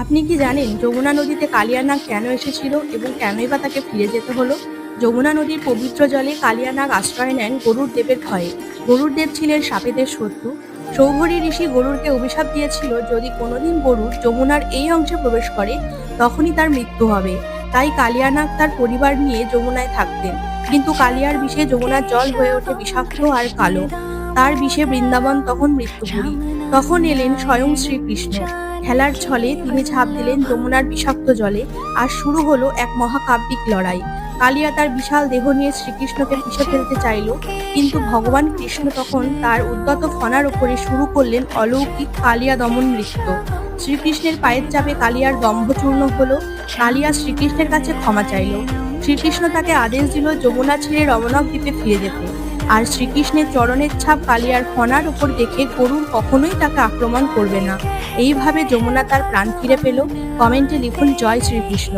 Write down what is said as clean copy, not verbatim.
আপনি কি জানেন যমুনা নদীতে কালিয়া নাগ কেন এসেছিল এবং কেনই বা তাকে ফিরে যেতে হলো? যমুনা নদীর পবিত্র জলে কালিয়া নাগ আশ্রয় নেন গরুর দেবের ভয়ে। গরুর দেব ছিলেন সাপেদের শত্রু। সৌভরী ঋষি গরুরকে অভিশাপ দিয়েছিল, যদি কোনোদিন গরুর যমুনার এই অংশে প্রবেশ করে তখনই তার মৃত্যু হবে। তাই কালিয়া নাগ তার পরিবার নিয়ে যমুনায় থাকতেন। কিন্তু কালিয়ার বিষে যমুনার জল হয়ে ওঠে বিষাক্ত আর কালো। তার বিষে বৃন্দাবন তখন মৃত্যুপুরী। তখন এলেন স্বয়ং শ্রীকৃষ্ণ। খেলার ছলে তিনি ঝাঁপ দিলেন যমুনার বিষাক্ত জলে, আর শুরু হলো এক মহাকাব্যিক লড়াই। কালিয়া তার বিশাল দেহ নিয়ে শ্রীকৃষ্ণকে পিষে ফেলতে চাইল, কিন্তু ভগবান কৃষ্ণ তখন তার উদ্যত ফণার উপরে শুরু করলেন অলৌকিক কালিয়া দমন নৃত্য। শ্রীকৃষ্ণের পায়ের চাপে কালিয়ার দম্ভচূর্ণ হলো। কালিয়া শ্রীকৃষ্ণের কাছে ক্ষমা চাইল। শ্রীকৃষ্ণ তাকে আদেশ দিল যমুনা ছেড়ে রমণক দ্বীপে ফিরে যেতে। আর শ্রীকৃষ্ণের চরণের ছাপ কালিয়ার ফণার উপর দেখে গরুর কখনোই তাকে আক্রমণ করবে না। এইভাবে যমুনা তার প্রাণ ফিরে পেল। কমেন্টে লিখুন জয় শ্রীকৃষ্ণ।